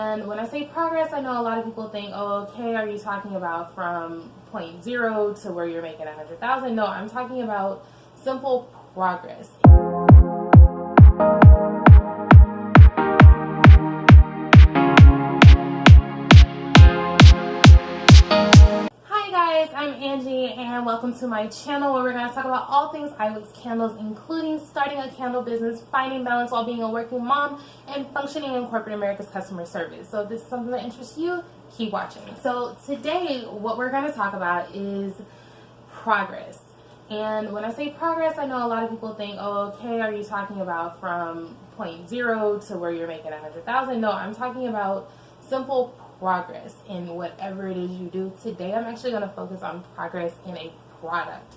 And when I say progress, I know a lot of people think, oh, okay, are you talking about from point zero to where you're making 100,000? No, I'm talking about simple progress. I'm Angie and welcome to my channel where we're going to talk about all things iWix candles, including starting a candle business, finding balance while being a working mom, and functioning in corporate America's customer service. So if this is something that interests you, keep watching. So today what we're going to talk about is progress. And when I say progress, I know a lot of people think, oh, okay, are you talking about from point zero to where you're making 100,000? No, I'm talking about simple progress in whatever it is you do. Today I'm actually going to focus on progress in a product.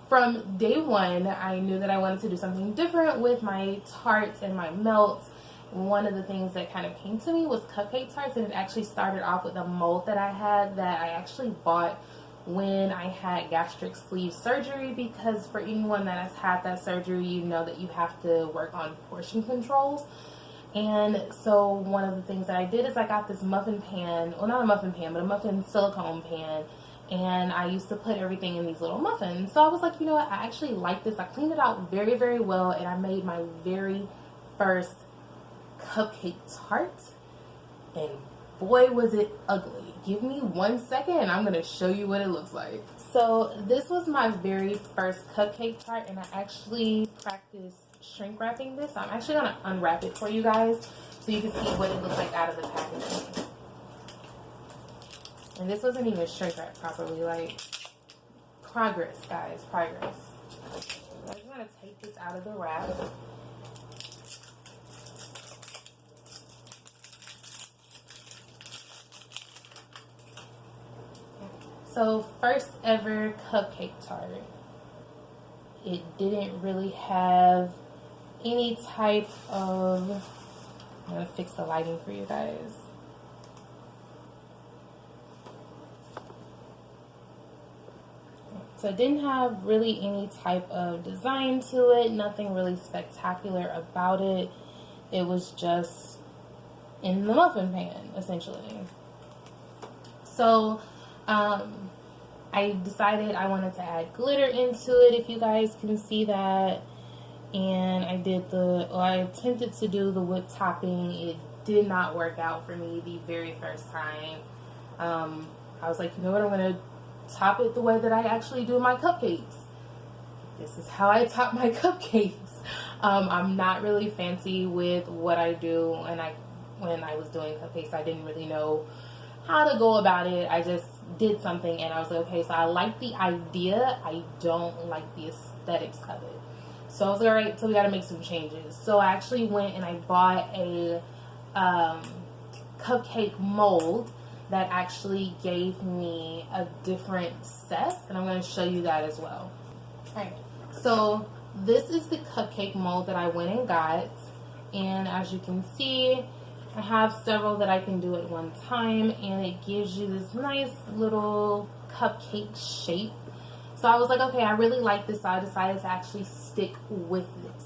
From day one, I knew that I wanted to do something different with my tarts and my melts. One of the things that kind of came to me was cupcake tarts, and it actually started off with a mold that I had that I actually bought when I had gastric sleeve surgery, because for anyone that has had that surgery, you know that you have to work on portion controls. And so one of the things that I did is I got this muffin pan, well, not a muffin pan, but a muffin silicone pan, and I used to put everything in these little muffins. So I was like, you know what, I actually like this. I cleaned it out very, very well, and I made my very first cupcake tart, and boy, was it ugly. Give me 1 second, and I'm going to show you what it looks like. So this was my very first cupcake tart, and I actually practiced shrink wrapping this. I'm actually going to unwrap it for you guys so you can see what it looks like out of the packaging. And this wasn't even shrink wrapped properly. Like, progress, guys, progress. I'm just going to take this out of the wrap. So, first ever cupcake tart. It didn't really have any type of, I'm going to fix the lighting for you guys. So it didn't have really any type of design to it, nothing really spectacular about it. It was just in the muffin pan, essentially. So, I decided I wanted to add glitter into it, if you guys can see that. And I attempted to do the whipped topping. It did not work out for me the very first time. I was like, you know what, I'm going to top it the way that I actually do my cupcakes. This is how I top my cupcakes. I'm not really fancy with what I do, and when I was doing cupcakes, I didn't really know how to go about it. I just did something, and I was like, okay, so I like the idea, I don't like the aesthetics of it. So I was like, all right, so we got to make some changes. So I actually went and I bought a cupcake mold that actually gave me a different set, and I'm going to show you that as well. All right, so this is the cupcake mold that I went and got, and as you can see, I have several that I can do at one time, and it gives you this nice little cupcake shape. So I was like, okay, I really like this, so I decided to actually stick with this.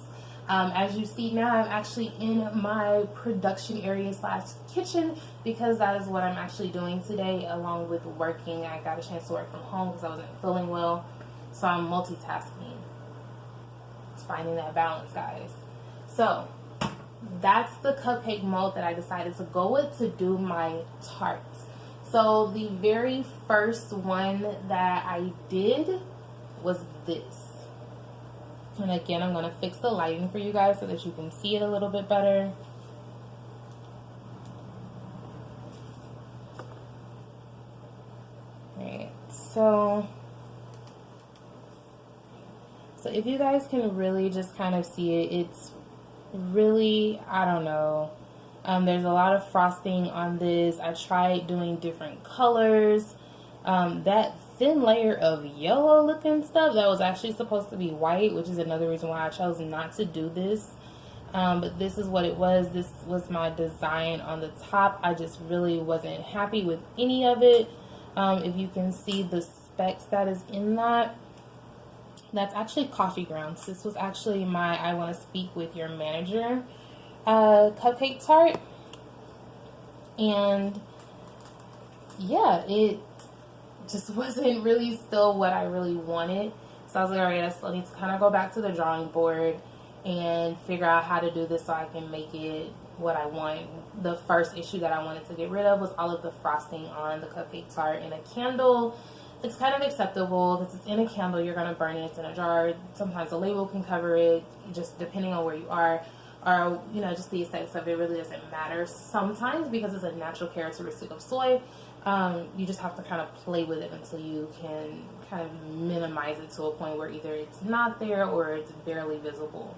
As you see now, I'm actually in my production area / kitchen, because that is what I'm actually doing today, along with working. I got a chance to work from home because I wasn't feeling well, so I'm multitasking. It's finding that balance, guys. So that's the cupcake mold that I decided to go with to do my tarts. So the very first one that I did was this. And again, I'm going to fix the lighting for you guys so that you can see it a little bit better. Alright, so if you guys can really just kind of see it, it's really, I don't know. There's a lot of frosting on this. I tried doing different colors. That thin layer of yellow looking stuff, that was actually supposed to be white, which is another reason why I chose not to do this. But this is what it was. This was my design on the top. I just really wasn't happy with any of it. If you can see the specs that is in that, that's actually coffee grounds. This was actually my I Want to Speak with Your Manager cupcake tart. And yeah, it just wasn't really still what I really wanted. So I was like, all right, I still need to kind of go back to the drawing board and figure out how to do this so I can make it what I want. The first issue that I wanted to get rid of was all of the frosting on the cupcake tart. In a candle, it's kind of acceptable because it's in a candle, you're going to burn it. It's in a jar. Sometimes the label can cover it, just depending on where you are. Or, you know, just the aesthetics of it really doesn't matter sometimes because it's a natural characteristic of soy. You just have to kind of play with it until you can kind of minimize it to a point where either it's not there or it's barely visible.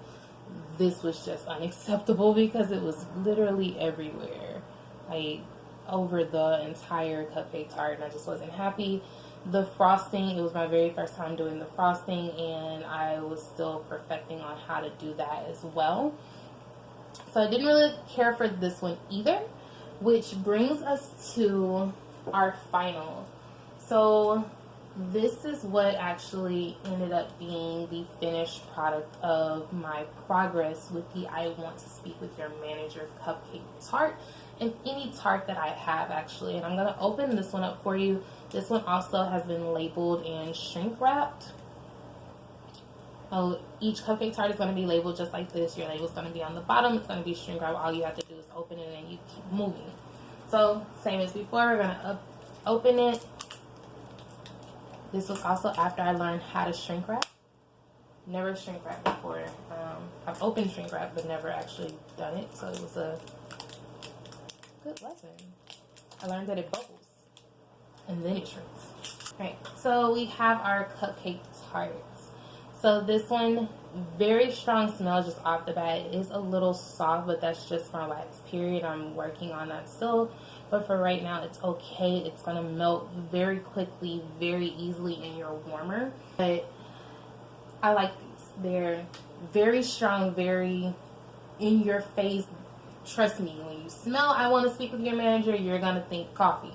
This was just unacceptable because it was literally everywhere, like over the entire cupcake tart, and I just wasn't happy. The frosting, it was my very first time doing the frosting, and I was still perfecting on how to do that as well. So I didn't really care for this one either, which brings us to our final. So this is what actually ended up being the finished product of my progress with the I Want to Speak with Your Manager cupcake tart, and any tart that I have actually. And I'm going to open this one up for you. This one also has been labeled and shrink wrapped. Oh, each cupcake tart is going to be labeled just like this. Your label is going to be on the bottom. It's going to be shrink wrapped. All you have to do is open it and you keep moving. So same as before, we're going to open it. This was also after I learned how to shrink wrap. Never shrink wrap before. I've opened shrink wrap but never actually done it. So it was a good lesson. I learned that it bubbles and then it shrinks. Right, so we have our cupcake tarts. So this one, very strong smell just off the bat. It is a little soft, but that's just my wax period. I'm working on that still. But for right now, it's okay. It's going to melt very quickly, very easily in your warmer. But I like these. They're very strong, very in your face. Trust me, when you smell I Want to Speak with Your Manager, you're going to think coffee.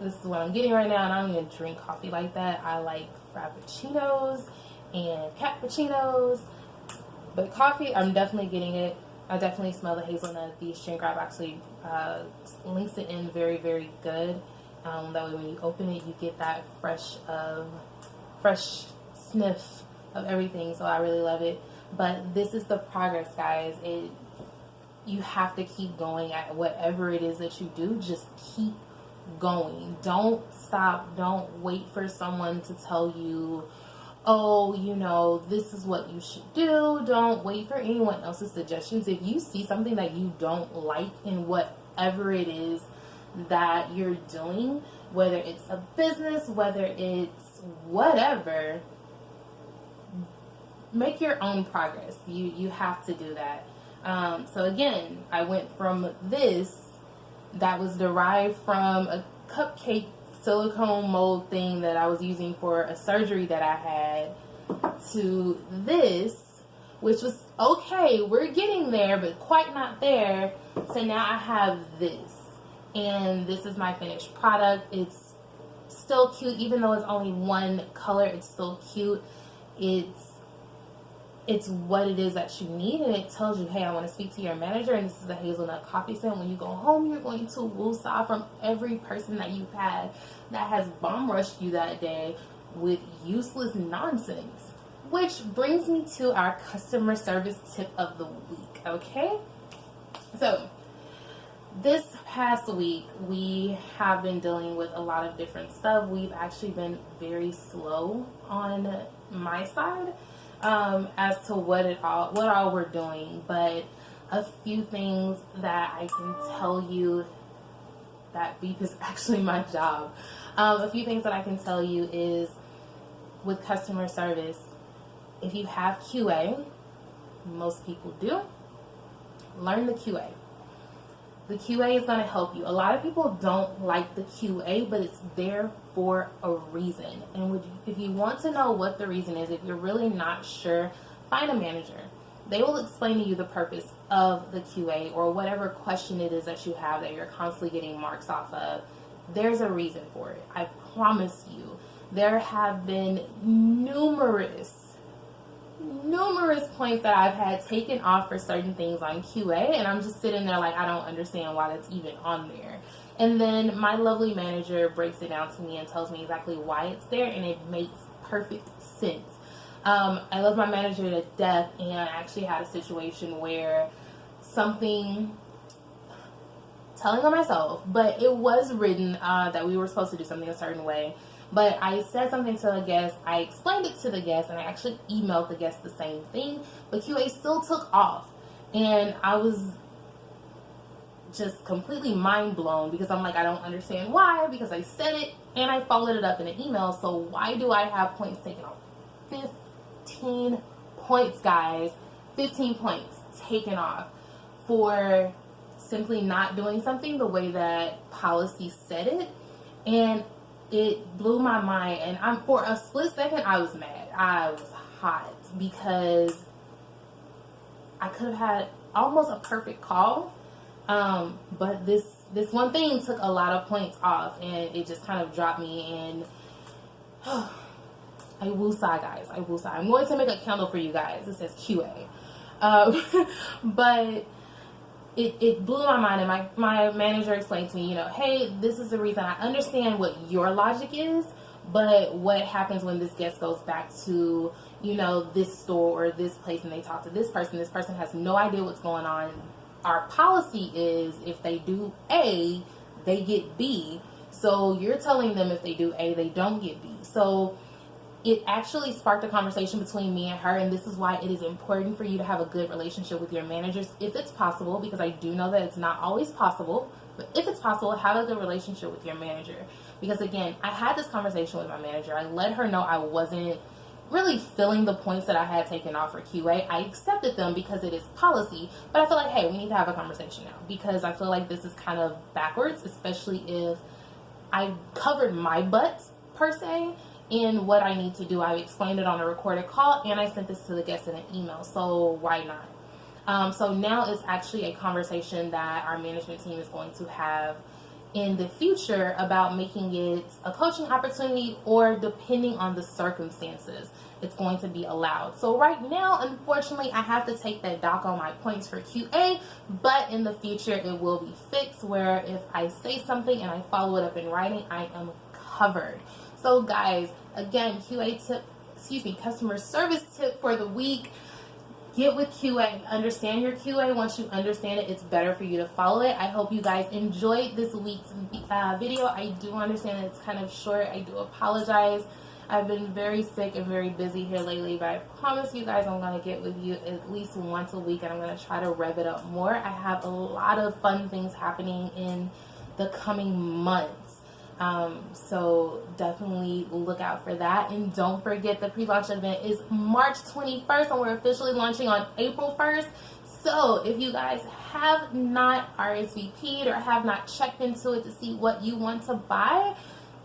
This is what I'm getting right now, and I don't even drink coffee like that. I like frappuccinos and cappuccinos. But coffee, I'm definitely getting it. I definitely smell the hazelnut. The shrink wrap actually links it in very, very good. That way when you open it, you get that fresh sniff of everything. So I really love it. But this is the progress, guys. You have to keep going at whatever it is that you do. Just keep going. Don't stop. Don't wait for someone to tell you, oh, you know, this is what you should do. Don't wait for anyone else's suggestions. If you see something that you don't like in whatever it is that you're doing, whether it's a business, whether it's whatever, make your own progress. You have to do that. So again, I went from this that was derived from a cupcake silicone mold thing that I was using for a surgery that I had, to this, which was okay, we're getting there, but quite not there. So now I have this, and this is my finished product. It's still cute, even though it's only one color. It's still cute. It's what it is that you need, and it tells you, hey, I want to speak to your manager, and this is the hazelnut coffee scent. When you go home, you're going to woosah from every person that you've had that has bomb rushed you that day with useless nonsense. Which brings me to our customer service tip of the week, okay? So this past week, we have been dealing with a lot of different stuff. We've actually been very slow on my side as to what all we're doing, but a few things that I can tell you, that beep is actually my job. A few things that I can tell you is, with customer service, if you have QA, most people do, learn the QA. The QA is going to help you. A lot of people don't like the QA, but it's there for a reason. And if you want to know what the reason is, if you're really not sure, find a manager. They will explain to you the purpose of the QA, or whatever question it is that you have that you're constantly getting marks off of. There's a reason for it. I promise you. There have been numerous numerous points that I've had taken off for certain things on QA, and I'm just sitting there like, I don't understand why that's even on there. And then my lovely manager breaks it down to me and tells me exactly why it's there, and it makes perfect sense. I love my manager to death, and I actually had a situation where something, telling on myself, but it was written that we were supposed to do something a certain way. But I said something to a guest, I explained it to the guest, and I actually emailed the guest the same thing, but QA still took off. And I was just completely mind blown because I'm like, I don't understand why, because I said it and I followed it up in an email. So why do I have points taken off? 15 points, guys. 15 points taken off for simply not doing something the way that policy said it. And it blew my mind, and for a split second I was mad. I was hot because I could have had almost a perfect call, but this one thing took a lot of points off, and it just kind of dropped me in. I will sigh, guys. I will sigh. I'm going to make a candle for you guys. It says QA, but it blew my mind, and my manager explained to me, you know, hey, this is the reason. I understand what your logic is, but what happens when this guest goes back to, you know, this store or this place and they talk to this person has no idea what's going on. Our policy is if they do A, they get B. So you're telling them if they do A, they don't get B. So it actually sparked a conversation between me and her, and this is why it is important for you to have a good relationship with your managers if it's possible, because I do know that it's not always possible, but if it's possible, have a good relationship with your manager. Because again, I had this conversation with my manager. I let her know I wasn't really feeling the points that I had taken off for QA. I accepted them because it is policy, but I feel like, hey, we need to have a conversation now, because I feel like this is kind of backwards, especially if I covered my butt per se in what I need to do. I explained it on a recorded call, and I sent this to the guest in an email, so why not? So now it's actually a conversation that our management team is going to have in the future about making it a coaching opportunity, or depending on the circumstances, it's going to be allowed. So right now, unfortunately, I have to take that dock on my points for QA, but in the future it will be fixed where if I say something and I follow it up in writing, I am covered. So guys, again, customer service tip for the week. Get with QA. Understand your QA. Once you understand it, it's better for you to follow it. I hope you guys enjoyed this week's video. I do understand it's kind of short. I do apologize. I've been very sick and very busy here lately, but I promise you guys I'm going to get with you at least once a week, and I'm going to try to rev it up more. I have a lot of fun things happening in the coming months. So definitely look out for that. And don't forget, the pre-launch event is March 21st, and we're officially launching on April 1st. So if you guys have not RSVP'd or have not checked into it to see what you want to buy,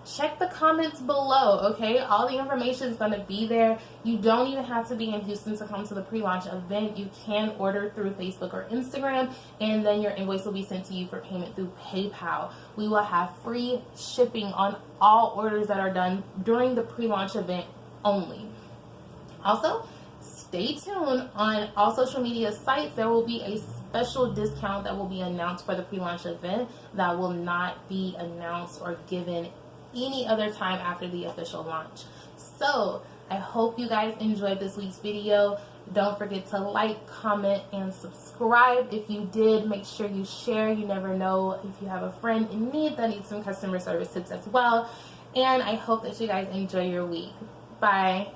check the comments below, okay? All the information is going to be there. You don't even have to be in Houston to come to the pre-launch event. You can order through Facebook or Instagram, and then your invoice will be sent to you for payment through PayPal. We will have free shipping on all orders that are done during the pre-launch event only. Also, stay tuned on all social media sites. There will be a special discount that will be announced for the pre-launch event that will not be announced or given any other time after the official launch. So I hope you guys enjoyed this week's video. Don't forget to like, comment, and subscribe. If you did, make sure you share. You never know if you have a friend in need that needs some customer service tips as well. And I hope that you guys enjoy your week. Bye.